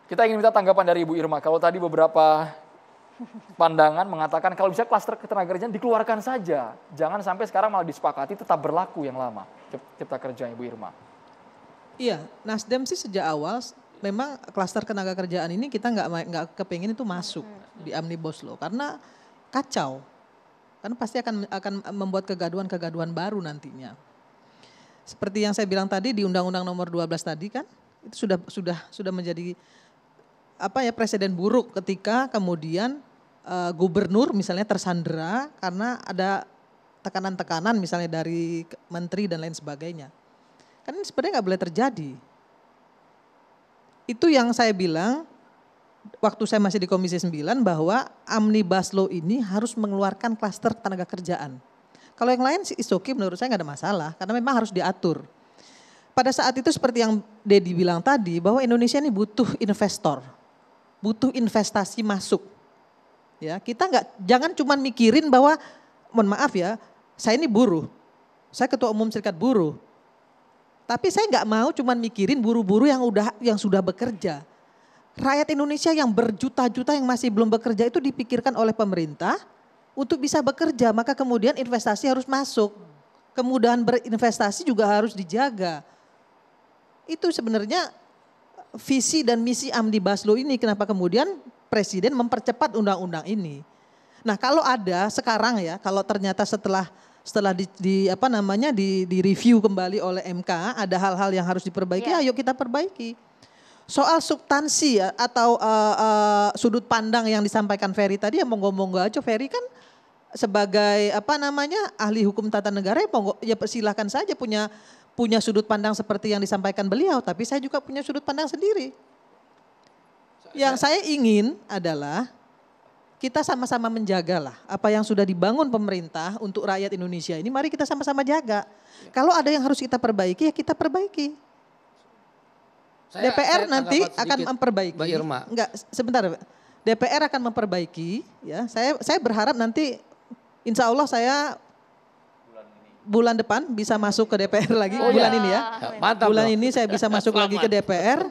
Kita ingin minta tanggapan dari Ibu Irma. Kalau tadi beberapa pandangan mengatakan kalau bisa klaster ketenagakerjaan dikeluarkan saja. Jangan sampai sekarang malah disepakati tetap berlaku yang lama. Cipta kerja Ibu Irma. Iya, Nasdem sih sejak awal memang klaster ketenagakerjaan ini kita nggak kepingin itu masuk di Omnibus Law karena kacau. Karena pasti akan membuat kegaduhan baru nantinya. Seperti yang saya bilang tadi di Undang-Undang Nomor 12 tadi kan itu sudah menjadi presiden buruk ketika kemudian gubernur misalnya tersandera karena ada tekanan-tekanan misalnya dari menteri dan lain sebagainya. Kan ini sebenarnya nggak boleh terjadi. Itu yang saya bilang waktu saya masih di Komisi 9 bahwa Omnibus Law ini harus mengeluarkan klaster tenaga kerjaan. Kalau yang lain sih okay, menurut saya nggak ada masalah karena memang harus diatur. Pada saat itu seperti yang Dedi bilang tadi bahwa Indonesia ini butuh investor, butuh investasi masuk. Ya, kita jangan cuma mikirin bahwa mohon maaf ya, saya ini buruh, saya ketua umum serikat buruh. Tapi saya nggak mau cuma mikirin buruh-buruh yang sudah bekerja. Rakyat Indonesia yang berjuta-juta yang masih belum bekerja itu dipikirkan oleh pemerintah untuk bisa bekerja, maka kemudian investasi harus masuk. Kemudahan berinvestasi juga harus dijaga. Itu sebenarnya visi dan misi Omnibus Law ini, kenapa kemudian Presiden mempercepat undang-undang ini. Nah, kalau ada sekarang ya, kalau ternyata setelah di review kembali oleh MK, ada hal-hal yang harus diperbaiki, ayo kita perbaiki. Soal substansi ya, atau sudut pandang yang disampaikan Ferry tadi ya monggo-monggo aja. Ferry kan sebagai ahli hukum tata negara ya silakan saja punya sudut pandang seperti yang disampaikan beliau, tapi saya juga punya sudut pandang sendiri. Yang saya ingin adalah kita sama-sama menjagalah apa yang sudah dibangun pemerintah untuk rakyat Indonesia ini, mari kita sama-sama jaga. Kalau ada yang harus kita perbaiki ya kita perbaiki. DPR nanti akan memperbaiki. Mbak Irma. Enggak, sebentar. DPR akan memperbaiki ya. Saya berharap nanti insya Allah saya bulan depan bisa masuk ke DPR lagi bulan ini ya. Mantap bulan ini saya bisa masuk lagi ke DPR.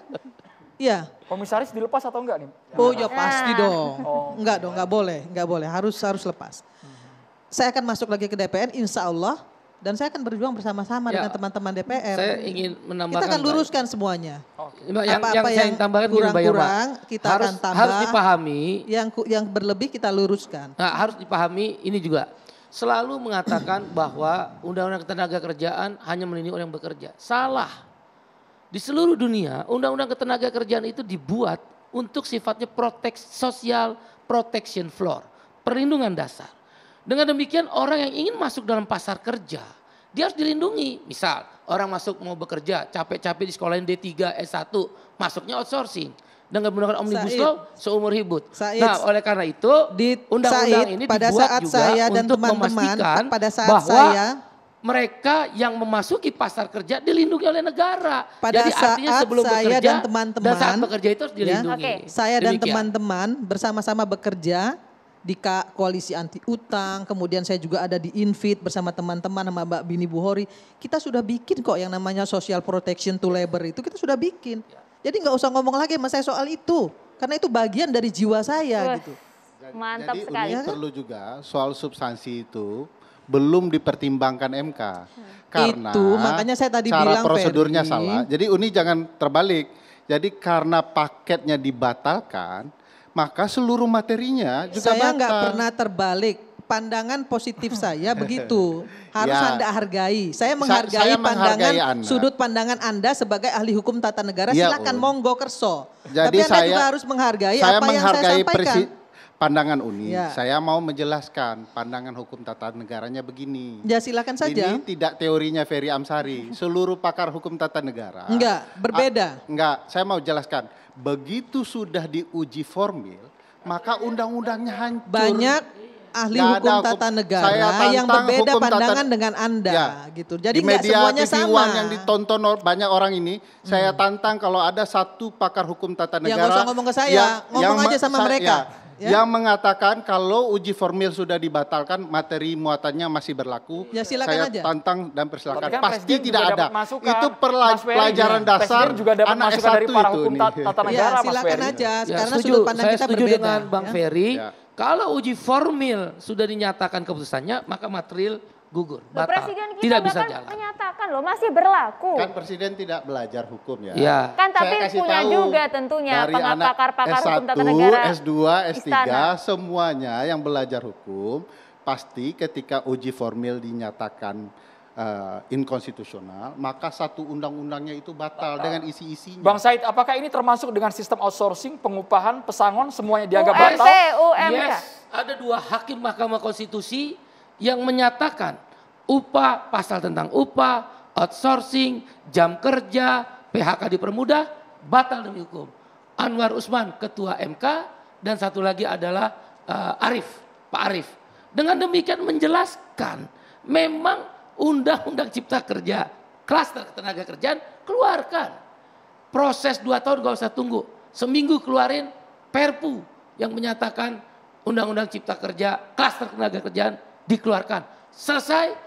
Iya. Komisaris dilepas atau enggak nih? Oh ya pasti dong. Enggak dong, enggak boleh. Harus lepas. Saya akan masuk lagi ke DPR insya Allah. Dan saya akan berjuang bersama-sama dengan teman-teman DPR. Saya ingin menambahkan. Kita akan luruskan semuanya. Yang saya tambahkan kurang-kurang kita akan tambah. Harus dipahami. Yang berlebih kita luruskan. Nah, harus dipahami ini juga. Selalu mengatakan bahwa Undang-Undang Ketenagakerjaan hanya melindungi orang yang bekerja. Salah. Di seluruh dunia Undang-Undang Ketenagakerjaan itu dibuat untuk sifatnya social protection floor. Perlindungan dasar. Dengan demikian orang yang ingin masuk dalam pasar kerja, dia harus dilindungi. Misal orang masuk mau bekerja, capek-capek di sekolahin D3, S1, masuknya outsourcing. Dengan menggunakan Omnibus Law seumur hidup. Nah oleh karena itu undang-undang ini pada dibuat saat juga saya dan untuk teman-teman, memastikan pada saat bahwa saya, mereka yang memasuki pasar kerja dilindungi oleh negara. Pada Jadi artinya saat sebelum saya bekerja dan teman-teman, dan saat bekerja itu harus dilindungi. Saya dan Demikian. teman-teman bersama-sama bekerja di koalisi anti utang, kemudian saya juga ada di Infit bersama teman-teman sama Mbak Bini Buhori. Kita sudah bikin kok yang namanya social protection to labor itu kita sudah bikin. Jadi nggak usah ngomong lagi sama saya soal itu, karena itu bagian dari jiwa saya gitu. Mantap Jadi sekali. perlu juga soal substansi itu belum dipertimbangkan MK. Karena itu makanya saya tadi cara bilang prosedurnya Ferdi, salah. Jadi Uni jangan terbalik. Jadi karena paketnya dibatalkan, maka seluruh materinya juga saya batal. nggak pernah terbalik. Pandangan positif saya begitu. Harus Anda hargai. Saya menghargai sudut pandangan Anda sebagai ahli hukum tata negara. Silakan monggo kerso. Jadi tapi Anda juga harus menghargai saya apa yang saya sampaikan. Pandangan Uni. Saya mau menjelaskan pandangan hukum tata negaranya begini. Ya silakan saja. Ini tidak teorinya Ferry Amsari. Seluruh pakar hukum tata negara. Enggak, berbeda. Enggak, saya mau jelaskan. Begitu sudah diuji formil, maka undang-undangnya hancur. Banyak ahli hukum tata negara yang berbeda pandangan dengan Anda gitu. Jadi nggak semuanya sama. Yang ditonton banyak orang ini, saya tantang kalau ada satu pakar hukum tata negara. Yang nggak usah ngomong ke saya, ngomong aja sama mereka. yang mengatakan kalau uji formil sudah dibatalkan, materi muatannya masih berlaku. Ya, silakan saya aja. tantang dan persilakan. Tapi kan Pasti Presiden tidak juga ada. dapat masukan, Itu Mas Ferry. pelajaran dasar Presiden juga dapat anak masukan dari S1 para itu hukum nih. tata Ya, negara, Mas silakan Ferry. aja. Ya, Karena setuju. sudut pandang Saya kita setuju berbeda. dengan Bang ya. Ferry. Ya. Kalau uji formil sudah dinyatakan keputusannya, maka material gugur, Loh, batal, Presiden kita tidak bisa bahkan jalan. menyatakan loh masih berlaku. Kan Presiden tidak belajar hukum ya. Ya. Kan tapi Saya kasih punya tahu, juga tentunya dari anak pakar-pakar hukum tata S1, negara. S2, S3, istana. semuanya yang belajar hukum, pasti ketika uji formil dinyatakan inkonstitusional, maka satu undang-undangnya itu batal dengan isi-isinya. Bang Said, apakah ini termasuk dengan sistem outsourcing, pengupahan, pesangon, semuanya dianggap UMP, batal? UMK. Yes, ada 2 hakim Mahkamah Konstitusi yang menyatakan upah, pasal tentang upah, outsourcing, jam kerja, PHK dipermudah, batal demi hukum. Anwar Usman, Ketua MK, dan satu lagi adalah Pak Arif. Dengan demikian menjelaskan, memang Undang-Undang Cipta Kerja, klaster ketenagakerjaan, keluarkan. Proses 2 tahun gak usah tunggu. Seminggu keluarin Perpu yang menyatakan Undang-Undang Cipta Kerja, klaster ketenagakerjaan dikeluarkan. Selesai,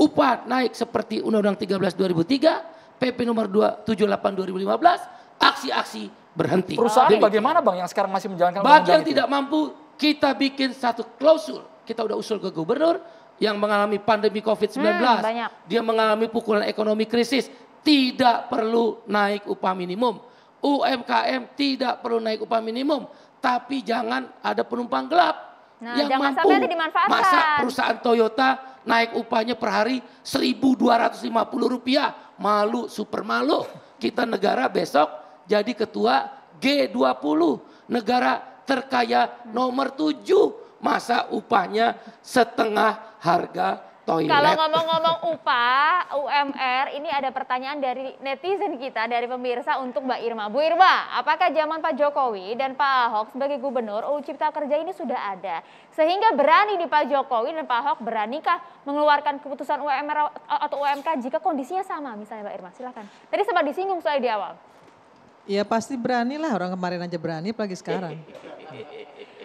upah naik seperti Undang-Undang 13 2003, PP nomor 278 2015, aksi-aksi berhenti. Perusahaan Demikian. bagaimana Bang yang sekarang masih menjalankan Bagi undang-undang yang itu? tidak mampu, kita bikin satu klausul. Kita udah usul ke gubernur yang mengalami pandemi COVID-19. Banyak. Dia mengalami pukulan ekonomi krisis. Tidak perlu naik upah minimum. UMKM tidak perlu naik upah minimum. Tapi jangan ada penumpang gelap. Nah, yang jangan mampu. sampai nanti dimanfaatkan. Masa perusahaan Toyota naik upahnya per hari Rp1.250. Malu, super malu. Kita negara besok jadi ketua G20. Negara terkaya nomor 7. Masa upahnya setengah harga toilet. Kalau ngomong-ngomong upah, UMR, ini ada pertanyaan dari netizen kita, dari pemirsa untuk Mbak Irma. Bu Irma, apakah zaman Pak Jokowi dan Pak Ahok sebagai gubernur, UU Cipta Kerja ini sudah ada? Sehingga berani di Pak Jokowi dan Pak Ahok, beranikah mengeluarkan keputusan UMR atau UMK jika kondisinya sama? Misalnya Mbak Irma, silakan. Tadi sempat disinggung soal di awal. Ya pasti berani lah, orang kemarin aja berani apalagi sekarang.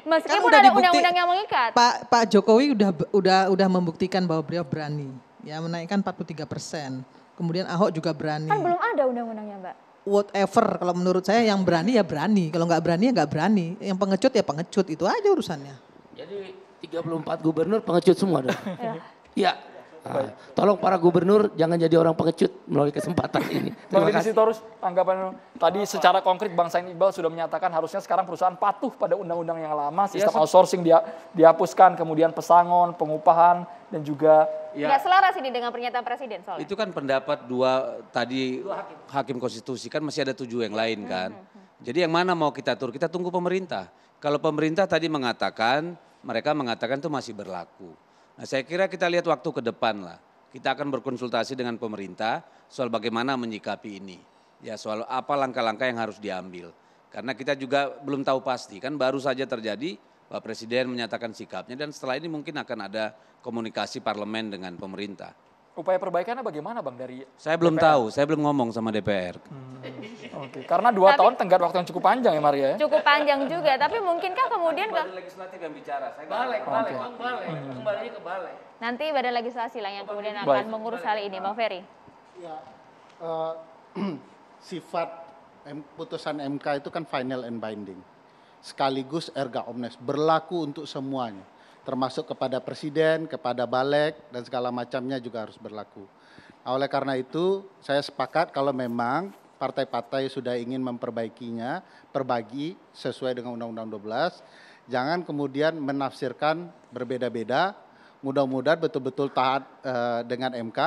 Meskipun udah ada dibukti- undang-undang yang mengikat. Pak Jokowi udah membuktikan bahwa beliau berani, ya menaikkan 43%. Kemudian Ahok juga berani. Kan belum ada undang-undangnya Mbak. Whatever, kalau menurut saya yang berani ya berani, kalau nggak berani ya nggak berani. Yang pengecut ya pengecut, itu aja urusannya. Jadi 34 gubernur pengecut semua dong. Ya. Ya. Nah, tolong para gubernur jangan jadi orang pengecut melalui kesempatan ini. Bang Terima Deddy kasih. Sitorus, tanggapan tadi secara konkret Bang Said Iqbal sudah menyatakan harusnya sekarang perusahaan patuh pada undang-undang yang lama, sistem outsourcing dihapuskan, kemudian pesangon, pengupahan, dan juga Nggak selaras ini dengan pernyataan Presiden soalnya. Itu kan pendapat dua hakim konstitusi, kan masih ada 7 yang lain kan. Jadi yang mana mau kita atur? Kita tunggu pemerintah. Kalau pemerintah tadi mereka mengatakan itu masih berlaku. Nah saya kira kita lihat waktu ke depan lah. Kita akan berkonsultasi dengan pemerintah soal bagaimana menyikapi ini. Ya soal apa langkah-langkah yang harus diambil. Karena kita juga belum tahu pasti, kan baru saja terjadi Pak Presiden menyatakan sikapnya dan setelah ini mungkin akan ada komunikasi parlemen dengan pemerintah. upaya perbaikannya bagaimana Bang dari Saya belum DPR? tahu, saya belum ngomong sama DPR. Oke, karena 2 tahun tenggat waktu yang cukup panjang ya Maria ya. Cukup panjang juga, tapi mungkinkah kemudian legislatif yang bicara. Balik, kembali ke balik. nanti badan legislasi lah yang kemudian akan Baik. mengurus hal ini, Bang Ferry? Ya, sifat putusan MK itu kan final and binding. Sekaligus erga omnes, berlaku untuk semuanya. Termasuk kepada presiden, kepada balik, dan segala macamnya juga harus berlaku. Nah, oleh karena itu, saya sepakat kalau memang partai-partai sudah ingin memperbaikinya, perbagi sesuai dengan Undang-Undang 12, jangan kemudian menafsirkan berbeda-beda, mudah-mudahan betul-betul taat dengan MK.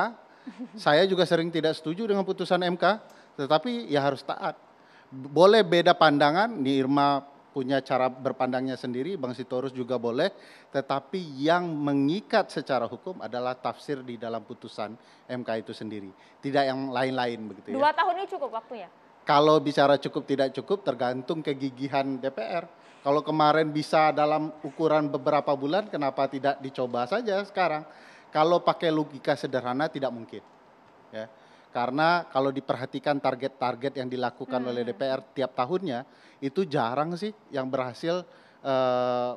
Saya juga sering tidak setuju dengan putusan MK, tetapi ya harus taat. Boleh beda pandangan, nih Irma punya cara berpandangnya sendiri, Bang Sitorus juga boleh, tetapi yang mengikat secara hukum adalah tafsir di dalam putusan MK itu sendiri, tidak yang lain-lain begitu ya. 2 tahun ini cukup waktunya? Kalau bicara cukup tidak cukup tergantung kegigihan DPR. Kalau kemarin bisa dalam ukuran beberapa bulan, kenapa tidak dicoba saja sekarang? Kalau pakai logika sederhana tidak mungkin. Ya. Karena kalau diperhatikan target-target yang dilakukan oleh DPR tiap tahunnya, itu jarang sih yang berhasil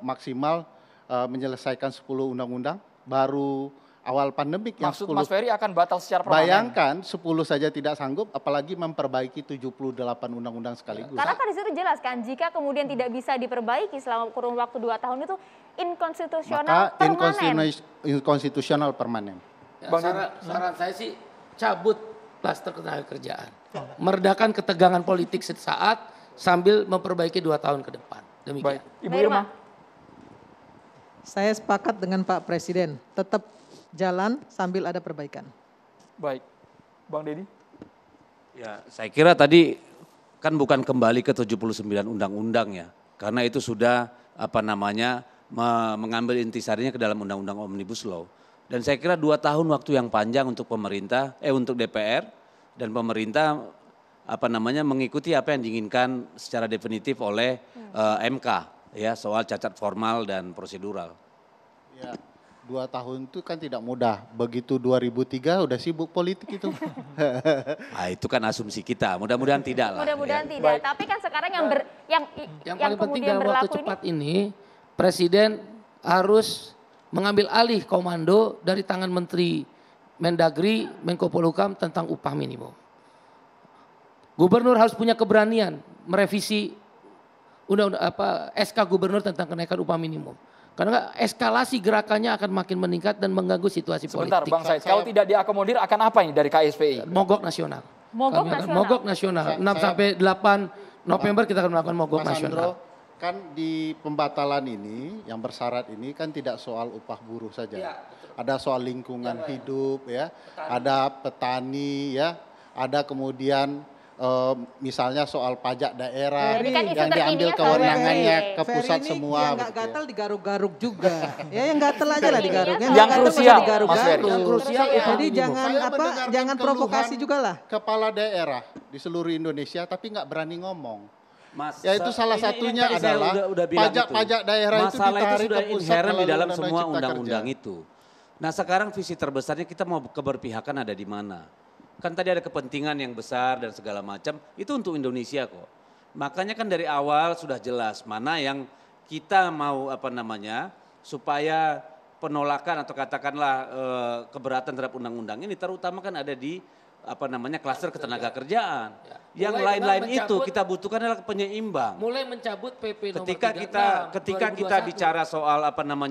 maksimal menyelesaikan 10 undang-undang, baru awal pandemik yang Maksud 10. Mas Ferry akan batal secara permanen? Bayangkan 10 saja tidak sanggup, apalagi memperbaiki 78 undang-undang sekaligus. Karena kan di situ jelas kan, jika kemudian tidak bisa diperbaiki selama kurun waktu 2 tahun itu inkonstitusional Maka permanen. inkonstitusional permanen. Ya, saran saya sih cabut klaster ketenagakerjaan. Meredakan ketegangan politik sesaat sambil memperbaiki 2 tahun ke depan. Demikian. Baik, Ibu Mbak Irma. Irma. Saya sepakat dengan Pak Presiden, tetap jalan sambil ada perbaikan. Baik, Bang Deddy. Ya, saya kira tadi kan bukan kembali ke 79 undang-undang ya. Karena itu sudah mengambil intisarinya ke dalam undang-undang Omnibus Law. Dan saya kira 2 tahun waktu yang panjang untuk pemerintah, untuk DPR dan pemerintah mengikuti apa yang diinginkan secara definitif oleh MK ya, soal cacat formal dan prosedural. Ya, 2 tahun itu kan tidak mudah. Begitu 2003 udah sibuk politik itu. Nah, itu kan asumsi kita. Mudah-mudahan tidak lah. Mudah-mudahan ya. tidak. Baik. Tapi kan sekarang yang Yang paling penting kemudian dalam waktu berlaku cepat ini, Presiden harus mengambil alih komando dari tangan Menteri Mendagri, Menko Polhukam tentang upah minimum. Gubernur harus punya keberanian merevisi SK Gubernur tentang kenaikan upah minimum. Karena eskalasi gerakannya akan makin meningkat dan mengganggu situasi Sebentar politik. Bang Said, kalau tidak diakomodir akan apa ini dari KSPI? Mogok nasional. Mogok Kami akan nasional. mogok nasional. 6 sampai 8 November kita akan melakukan mogok Mas nasional. Andro, kan di pembatalan ini, yang bersyarat ini kan tidak soal upah buruh saja. Ya, Ada soal lingkungan hidup ya, ada petani ya, ada kemudian misalnya soal pajak daerah Ini kan isu yang diambil terkininya kewenangannya soal ke pusat Ferry ini semua. yang nggak begitu ya. gatal digaruk-garuk juga. Ya yang gatal aja lah digaruk. Yang nggak gatal krusial, malah Mas Ferry. digaruk-garuk. Yang krusial upah Jadi minimum. jangan Saya mendengarkan jangan provokasi keluhan juga lah. Kepala daerah di seluruh Indonesia tapi nggak berani ngomong. Mas, Ya itu salah ini satunya tadi saya adalah udah bilang pajak-pajak itu. daerah itu Masalah ditarik itu sudah ke pusat inherent di melalui dalam Undang-Undang semua Cipta undang-undang Kerja. itu. Nah sekarang visi terbesarnya kita mau keberpihakan ada di mana. Kan tadi ada kepentingan yang besar dan segala macam, itu untuk Indonesia kok. Makanya kan dari awal sudah jelas mana yang kita mau supaya penolakan atau katakanlah keberatan terhadap undang-undang ini terutama kan ada di klaster ketenagakerjaan. Yang Mulai lain-lain dengan itu mencabut- kita butuhkan adalah penyeimbang. Mulai mencabut PP nomor Ketika 36 kita 2021. bicara soal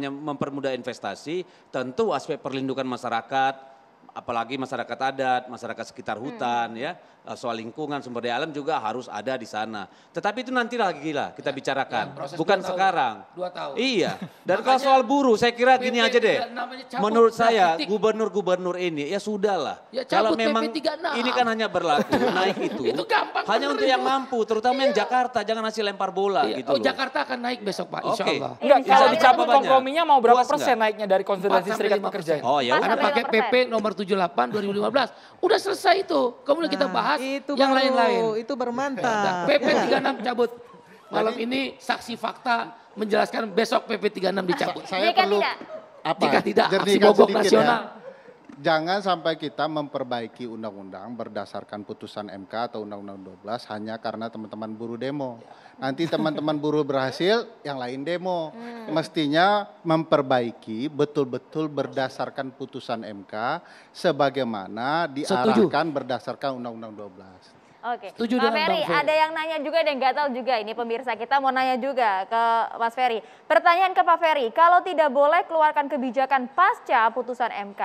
mempermudah investasi, tentu aspek perlindungan masyarakat, apalagi masyarakat adat, masyarakat sekitar hutan ya, soal lingkungan, sumber daya alam juga harus ada di sana. Tetapi itu nanti lagi lah kita bicarakan, proses bukan 2 tahun. sekarang. 2 tahun. Iya. Dan kalau Makanya soal buruh, saya kira gini PP aja deh. 36 aja cabut, Menurut nah, saya titik. gubernur-gubernur ini ya sudahlah. Ya Kalau cabut memang PP 36. ini kan hanya berlaku naik itu. Itu gampang Hanya bener untuk itu. yang mampu, terutama yang Jakarta, jangan ngasih lempar bola Iya. gitu loh. Jakarta akan naik besok Pak, insya Oke. Allah. Enggak, Insya kalau Allah. dicabut Berapa banyak? komprominya mau berapa Puas persen nggak? naiknya dari Konfederasi 4 sampai Serikat 5%. Pekerja? Oh ya Pas udah. Karena sampai pakai 5%. PP nomor 78 2015. Udah selesai itu. Kemudian kita bahas itu yang baru, lain-lain. Itu baru Nah, mantap. PP Ya. 36 cabut. Malam ini saksi fakta menjelaskan besok PP 36 dicabut. Saya Jika perlu tidak. Jika tidak, aksi jernihkan mogok sedikit nasional. Jangan sampai kita memperbaiki undang-undang berdasarkan putusan MK atau Undang-Undang 12 hanya karena teman-teman buruh demo. Nanti teman-teman buruh berhasil, yang lain demo. Mestinya memperbaiki betul-betul berdasarkan putusan MK sebagaimana diarahkan berdasarkan Undang-Undang 12. Oke, Setuju Pak dengan Ferry, Bang Ferry. ada yang nanya juga dan gatal juga ini pemirsa kita mau nanya juga ke Mas Ferry. Pertanyaan ke Pak Ferry, kalau tidak boleh keluarkan kebijakan pasca putusan MK,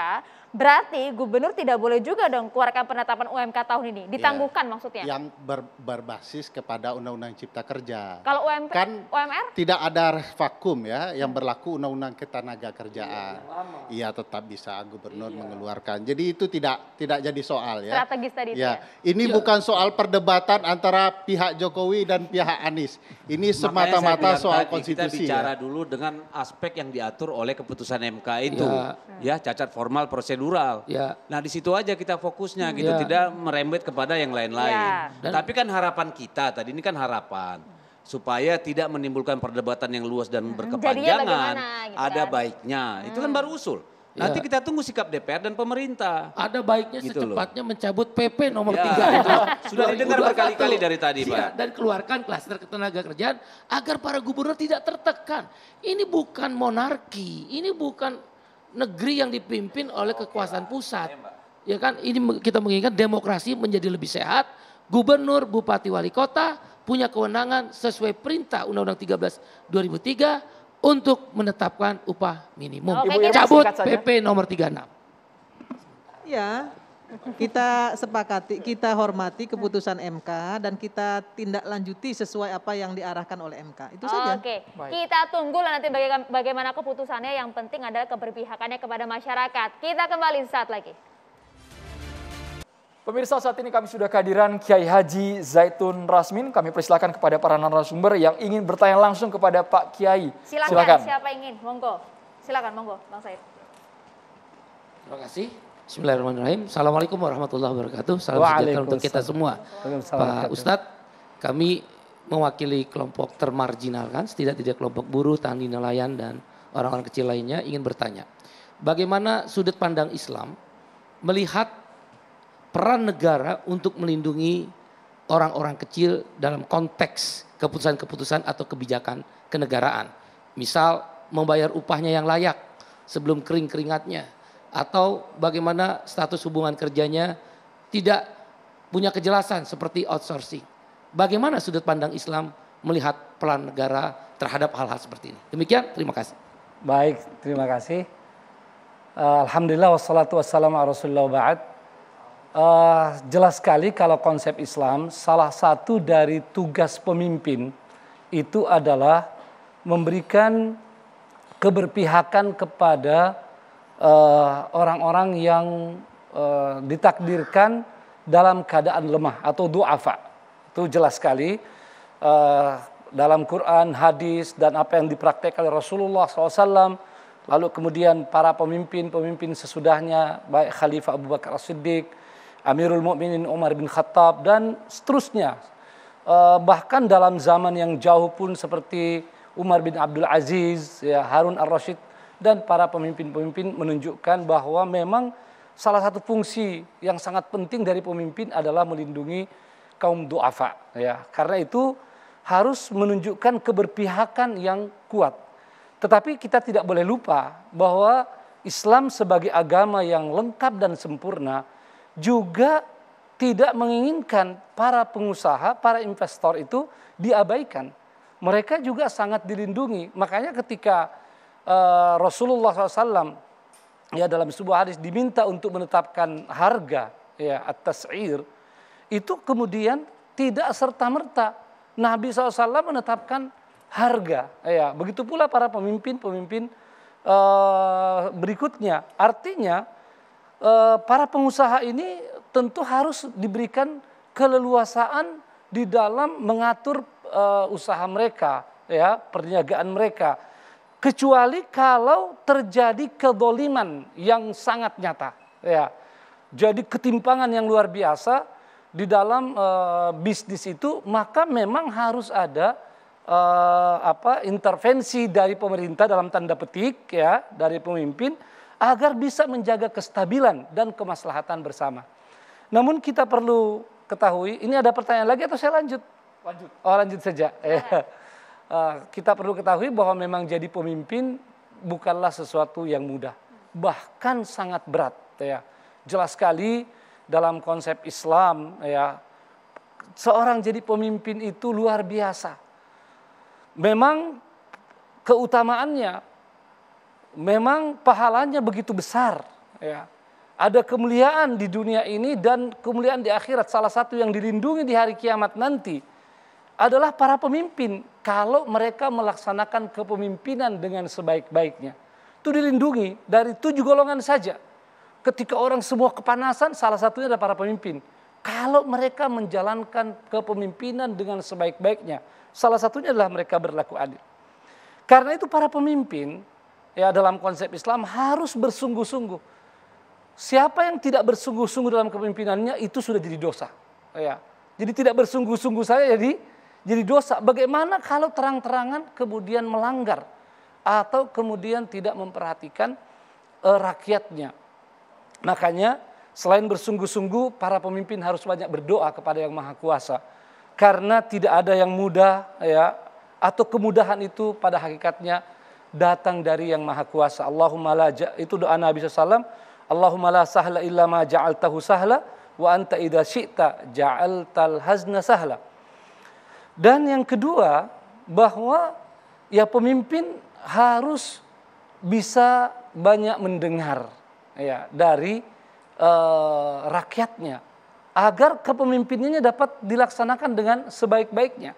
berarti gubernur tidak boleh juga dong keluarkan penetapan UMK tahun ini, ditangguhkan maksudnya. Yang berbasis kepada Undang-Undang Cipta Kerja. Kalau Kan UMR? tidak ada vakum ya yang berlaku Undang-Undang Ketenagakerjaan. Iya tetap bisa gubernur mengeluarkan. Jadi itu tidak jadi soal ya. Strategis tadi itu Ya, ya. ini bukan soal perdebatan antara pihak Jokowi dan pihak Anies. Ini semata-mata soal Kita konstitusi. bicara Ya. dulu dengan aspek yang diatur oleh keputusan MK itu, ya cacat formal prosedural. Ya. Nah di situ aja kita fokusnya gitu, Ya. tidak merembet kepada yang lain-lain. Ya. Tapi kan harapan kita tadi ini kan harapan supaya tidak menimbulkan perdebatan yang luas dan berkepanjangan. bagaimana gitu Ada kan. baiknya, itu kan baru usul. Nanti kita tunggu sikap DPR dan pemerintah. Ada baiknya Gitu loh. secepatnya mencabut PP nomor Ya, 3 itu sudah didengar berkali-kali dari tadi, Pak. Dan keluarkan klaster ketenagakerjaan agar para gubernur tidak tertekan. Ini bukan monarki, ini bukan negeri yang dipimpin oleh kekuasaan pusat. Ya kan, ini kita menginginkan demokrasi menjadi lebih sehat. Gubernur, bupati, wali kota punya kewenangan sesuai perintah Undang-Undang 13 2003 untuk menetapkan upah minimum. Oke, Ibu Irma, Cabut singkat saja. PP nomor 36. Ya, kita sepakati, kita hormati keputusan MK dan kita tindak lanjuti sesuai apa yang diarahkan oleh MK. Itu saja. Oke, Baik. kita tunggu lah nanti bagaimana keputusannya. Yang penting adalah keberpihakannya kepada masyarakat. Kita kembali saat lagi. Pemirsa, saat ini kami sudah kehadiran Kiai Haji Zaitun Rasmin. Kami persilakan kepada para narasumber yang ingin bertanya langsung kepada Pak Kiai. Silakan. Siapa ingin? Monggo. Silakan, monggo, Bang Said. Terima kasih. Bismillahirrahmanirrahim. Assalamualaikum warahmatullahi wabarakatuh. Salam sejahtera untuk kita semua. Pak Ustadz, kami mewakili kelompok termarginalkan, setidak-tidak kelompok buruh, tani, nelayan, dan orang-orang kecil lainnya ingin bertanya. Bagaimana sudut pandang Islam melihat peran negara untuk melindungi orang-orang kecil dalam konteks keputusan-keputusan atau kebijakan kenegaraan. Misal membayar upahnya yang layak sebelum kering-keringatnya. Atau bagaimana status hubungan kerjanya tidak punya kejelasan seperti outsourcing. Bagaimana sudut pandang Islam melihat peran negara terhadap hal-hal seperti ini. Demikian, terima kasih. Baik, terima kasih. Alhamdulillah wassalatu wassalamu ala rasulillah ba'd. Jelas sekali kalau konsep Islam, salah satu dari tugas pemimpin itu adalah memberikan keberpihakan kepada orang-orang yang ditakdirkan dalam keadaan lemah atau du'afa. Itu jelas sekali dalam Quran, hadis, dan apa yang dipraktekkan oleh Rasulullah SAW. Lalu kemudian para pemimpin sesudahnya, baik Khalifah Abu Bakar As-Siddiq, Amirul Mukminin Umar bin Khattab, dan seterusnya. Bahkan dalam zaman yang jauh pun seperti Umar bin Abdul Aziz, ya, Harun Ar-Rasyid, dan para pemimpin-pemimpin menunjukkan bahwa memang salah satu fungsi yang sangat penting dari pemimpin adalah melindungi kaum du'afa. Ya. Karena itu harus menunjukkan keberpihakan yang kuat. Tetapi kita tidak boleh lupa bahwa Islam sebagai agama yang lengkap dan sempurna juga tidak menginginkan para pengusaha, para investor itu diabaikan. Mereka juga sangat dilindungi. Makanya ketika Rasulullah SAW ya dalam sebuah hadis diminta untuk menetapkan harga, ya, at-tas'ir, itu kemudian tidak serta-merta Nabi SAW menetapkan harga. Ya, begitu pula para pemimpin-pemimpin berikutnya. Artinya para pengusaha ini tentu harus diberikan keleluasaan di dalam mengatur usaha mereka, ya, perniagaan mereka. Kecuali kalau terjadi kedoliman yang sangat nyata, ya. Jadi ketimpangan yang luar biasa di dalam bisnis itu, maka memang harus ada intervensi dari pemerintah dalam tanda petik, ya, dari pemimpin, agar bisa menjaga kestabilan dan kemaslahatan bersama. Namun kita perlu ketahui, ini ada pertanyaan lagi atau saya lanjut? Lanjut. Oh, lanjut saja. Kita perlu ketahui bahwa memang jadi pemimpin bukanlah sesuatu yang mudah, bahkan sangat berat. Ya. Jelas sekali dalam konsep Islam, ya, seorang jadi pemimpin itu luar biasa. Memang keutamaannya, memang pahalanya begitu besar, ya. Ada kemuliaan di dunia ini dan kemuliaan di akhirat. Salah satu yang dilindungi di hari kiamat nanti adalah para pemimpin. Kalau mereka melaksanakan kepemimpinan dengan sebaik-baiknya, itu dilindungi dari 7 golongan saja. Ketika orang semua kepanasan, salah satunya adalah para pemimpin. Kalau mereka menjalankan kepemimpinan dengan sebaik-baiknya, salah satunya adalah mereka berlaku adil. Karena itu para pemimpin, ya, dalam konsep Islam harus bersungguh-sungguh. Siapa yang tidak bersungguh-sungguh dalam kepemimpinannya itu sudah jadi dosa. Ya. Jadi tidak bersungguh-sungguh saya jadi dosa. Bagaimana kalau terang-terangan kemudian melanggar atau kemudian tidak memperhatikan rakyatnya. Makanya selain bersungguh-sungguh, para pemimpin harus banyak berdoa kepada Yang Maha Kuasa. Karena tidak ada yang mudah, ya, atau kemudahan itu pada hakikatnya datang dari Yang Maha Kuasa. Allahumma la itu doa Nabi SAW. Allahumma la sahla illa ma ja'altahu sahla wa anta idza syi'ta ja'altal hazna sahla. Dan yang kedua, bahwa ya pemimpin harus bisa banyak mendengar, ya, dari rakyatnya, agar kepemimpinannya dapat dilaksanakan dengan sebaik-baiknya.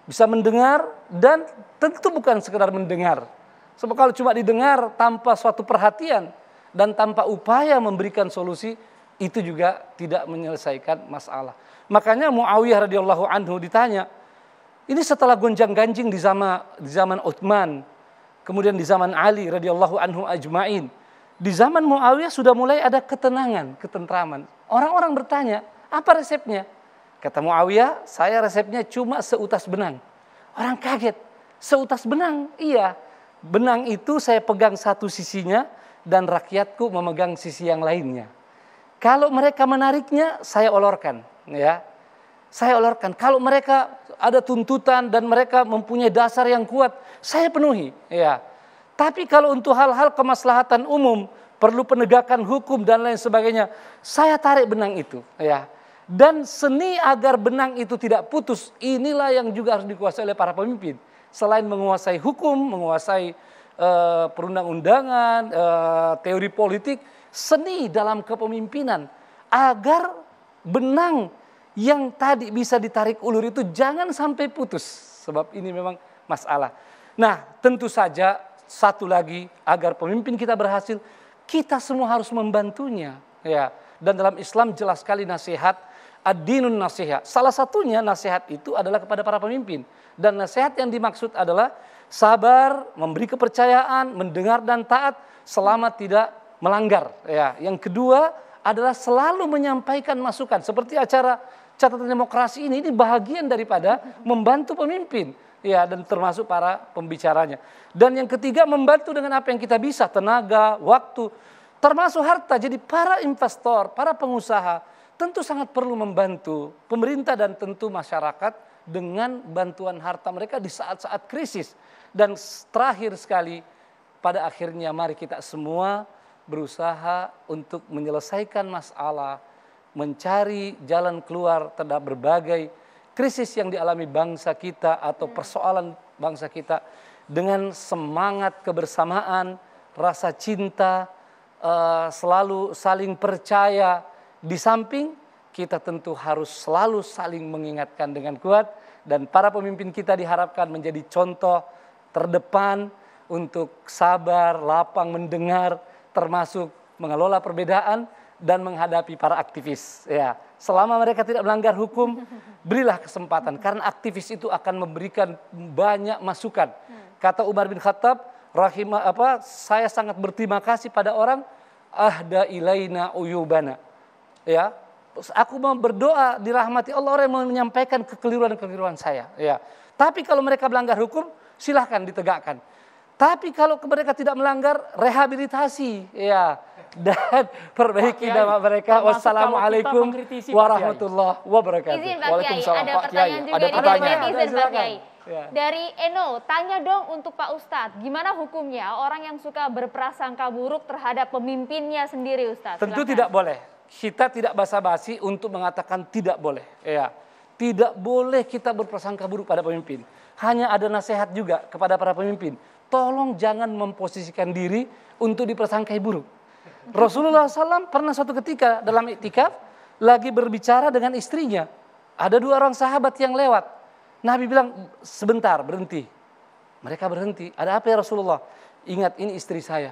Bisa mendengar, dan tentu bukan sekedar mendengar. Sebab kalau cuma didengar tanpa suatu perhatian dan tanpa upaya memberikan solusi, itu juga tidak menyelesaikan masalah. Makanya Muawiyah radhiyallahu anhu ditanya, ini setelah gonjang-ganjing di zaman Utsman, kemudian di zaman Ali radhiyallahu anhu ajmain. Di zaman Muawiyah sudah mulai ada ketenangan, ketentraman. Orang-orang bertanya, apa resepnya? Kata Muawiyah, saya resepnya cuma seutas benang. Orang kaget, seutas benang? Iya, benang itu saya pegang satu sisinya dan rakyatku memegang sisi yang lainnya. Kalau mereka menariknya, saya olorkan, ya. Saya olorkan. Kalau mereka ada tuntutan dan mereka mempunyai dasar yang kuat, saya penuhi, ya. Tapi kalau untuk hal-hal kemaslahatan umum, perlu penegakan hukum dan lain sebagainya, saya tarik benang itu, ya. Dan seni agar benang itu tidak putus, inilah yang juga harus dikuasai oleh para pemimpin. Selain menguasai hukum, menguasai perundang-undangan, teori politik, seni dalam kepemimpinan, agar benang yang tadi bisa ditarik ulur itu jangan sampai putus. Sebab ini memang masalah. Nah, tentu saja satu lagi, agar pemimpin kita berhasil, kita semua harus membantunya, ya. Dan dalam Islam jelas sekali nasihat, ad-dinun nasihat. Salah satunya nasihat itu adalah kepada para pemimpin. Dan nasihat yang dimaksud adalah sabar, memberi kepercayaan, mendengar dan taat selama tidak melanggar, ya. Yang kedua adalah selalu menyampaikan masukan. Seperti acara catatan demokrasi ini bahagian daripada membantu pemimpin, ya, dan termasuk para pembicaranya. Dan yang ketiga, membantu dengan apa yang kita bisa, tenaga, waktu, termasuk harta. Jadi para investor, para pengusaha tentu sangat perlu membantu pemerintah dan tentu masyarakat dengan bantuan harta mereka di saat-saat krisis. Dan terakhir sekali, pada akhirnya mari kita semua berusaha untuk menyelesaikan masalah, mencari jalan keluar terhadap berbagai krisis yang dialami bangsa kita atau persoalan bangsa kita dengan semangat kebersamaan, rasa cinta, selalu saling percaya. Di samping kita tentu harus selalu saling mengingatkan dengan kuat, dan para pemimpin kita diharapkan menjadi contoh terdepan untuk sabar, lapang mendengar, termasuk mengelola perbedaan dan menghadapi para aktivis, ya. Selama mereka tidak melanggar hukum, berilah kesempatan, karena aktivis itu akan memberikan banyak masukan. Kata Umar bin Khattab, saya sangat berterima kasih pada orang ahda ilaina uyubana, ya. Aku mau berdoa dirahmati Allah orang yang menyampaikan kekeliruan saya, ya. Tapi kalau mereka melanggar hukum, silahkan ditegakkan. Tapi kalau mereka tidak melanggar, rehabilitasi, ya, dan perbaiki nama mereka. Wassalamualaikum warahmatullahi wabarakatuh. Izin Pak Kiai, ada pertanyaan juga dari netizen Pak Kiai. Dari Eno, tanya dong untuk Pak Ustadz, gimana hukumnya orang yang suka berprasangka buruk terhadap pemimpinnya sendiri, Ustadz? Tentu tidak boleh. Kita tidak basa-basi untuk mengatakan tidak boleh, ya. Tidak boleh kita berprasangka buruk pada pemimpin. Hanya ada nasihat juga kepada para pemimpin. Tolong jangan memposisikan diri untuk dipersangkai buruk. Rasulullah SAW pernah suatu ketika dalam iktikaf lagi berbicara dengan istrinya. Ada dua orang sahabat yang lewat. Nabi bilang, sebentar, berhenti. Mereka berhenti. Ada apa ya Rasulullah? Ingat, ini istri saya.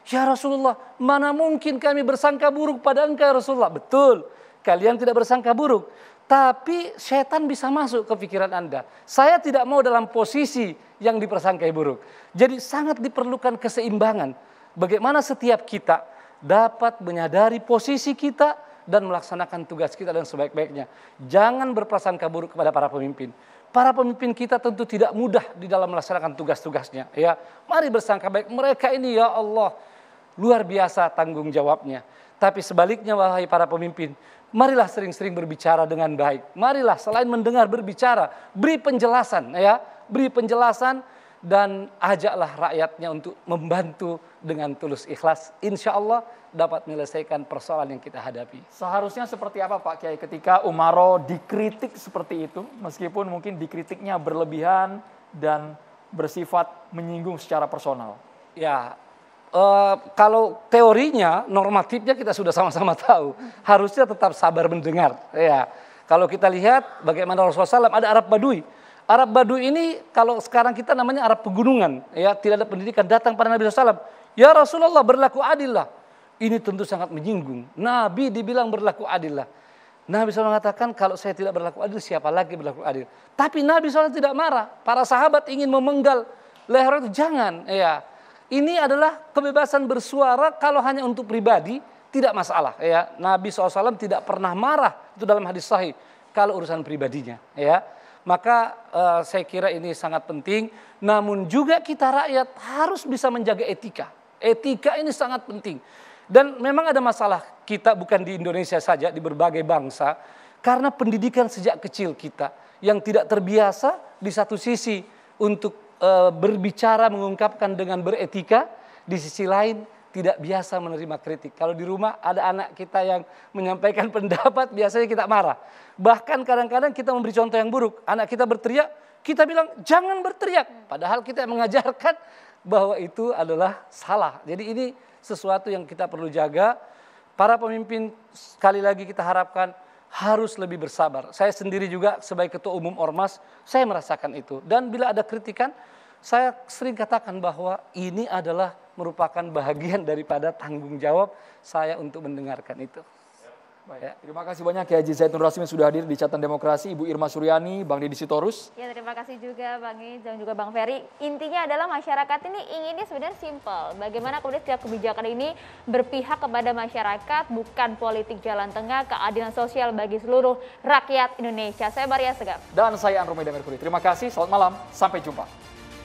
Ya Rasulullah, mana mungkin kami bersangka buruk pada engkau ya Rasulullah? Betul, kalian tidak bersangka buruk. Tapi setan bisa masuk ke pikiran Anda. Saya tidak mau dalam posisi yang dipersangkai buruk. Jadi sangat diperlukan keseimbangan. Bagaimana setiap kita dapat menyadari posisi kita dan melaksanakan tugas kita dengan sebaik-baiknya. Jangan berprasangka buruk kepada para pemimpin. Para pemimpin kita tentu tidak mudah di dalam melaksanakan tugas-tugasnya. Ya, mari bersangka baik. Mereka ini ya Allah luar biasa tanggung jawabnya. Tapi sebaliknya wahai para pemimpin, marilah sering-sering berbicara dengan baik. Marilah selain mendengar berbicara, beri penjelasan ya, beri penjelasan dan ajaklah rakyatnya untuk membantu dengan tulus ikhlas. Insya Allah dapat menyelesaikan persoalan yang kita hadapi. Seharusnya seperti apa Pak Kiai ketika Umaro dikritik seperti itu, meskipun mungkin dikritiknya berlebihan dan bersifat menyinggung secara personal? Ya, kalau teorinya, normatifnya kita sudah sama-sama tahu. Harusnya tetap sabar mendengar. Ya, kalau kita lihat bagaimana Rasulullah SAW, ada Arab Badui. Arab Badui ini kalau sekarang kita namanya Arab pegunungan, ya tidak ada pendidikan, datang pada Nabi SAW. Ya Rasulullah, berlaku adillah. Ini tentu sangat menyinggung. Nabi dibilang berlaku adillah. Nabi SAW mengatakan kalau saya tidak berlaku adil, siapa lagi berlaku adil? Tapi Nabi SAW tidak marah. Para sahabat ingin memenggal leher itu, jangan. Ya, ini adalah kebebasan bersuara kalau hanya untuk pribadi, tidak masalah. Ya, Nabi SAW tidak pernah marah, itu dalam hadis sahih, kalau urusan pribadinya. Ya, maka saya kira ini sangat penting. Namun juga kita rakyat harus bisa menjaga etika. Etika ini sangat penting. Dan memang ada masalah kita bukan di Indonesia saja, di berbagai bangsa. Karena pendidikan sejak kecil kita yang tidak terbiasa di satu sisi untuk berbicara, mengungkapkan dengan beretika. Di sisi lain tidak biasa menerima kritik. Kalau di rumah ada anak kita yang menyampaikan pendapat, biasanya kita marah. Bahkan kadang-kadang kita memberi contoh yang buruk. Anak kita berteriak, kita bilang jangan berteriak. Padahal kita mengajarkan bahwa itu adalah salah. Jadi ini sesuatu yang kita perlu jaga. Para pemimpin sekali lagi kita harapkan harus lebih bersabar. Saya sendiri juga sebagai ketua umum Ormas, saya merasakan itu. Dan bila ada kritikan, saya sering katakan bahwa ini adalah merupakan bahagian daripada tanggung jawab saya untuk mendengarkan itu. Baik. Terima kasih banyak Kiai Haji Zaitun Rasmi sudah hadir di Catatan Demokrasi, Ibu Irma Suryani, Bang Deddy Sitorus. Ya, terima kasih juga Bang Iz dan juga Bang Ferry. Intinya adalah masyarakat ini inginnya sebenarnya simpel. Bagaimana kemudian setiap kebijakan ini berpihak kepada masyarakat, bukan politik jalan tengah, keadilan sosial bagi seluruh rakyat Indonesia. Saya Maria Segaf. Dan saya Andromeda Mercury. Terima kasih, selamat malam, sampai jumpa.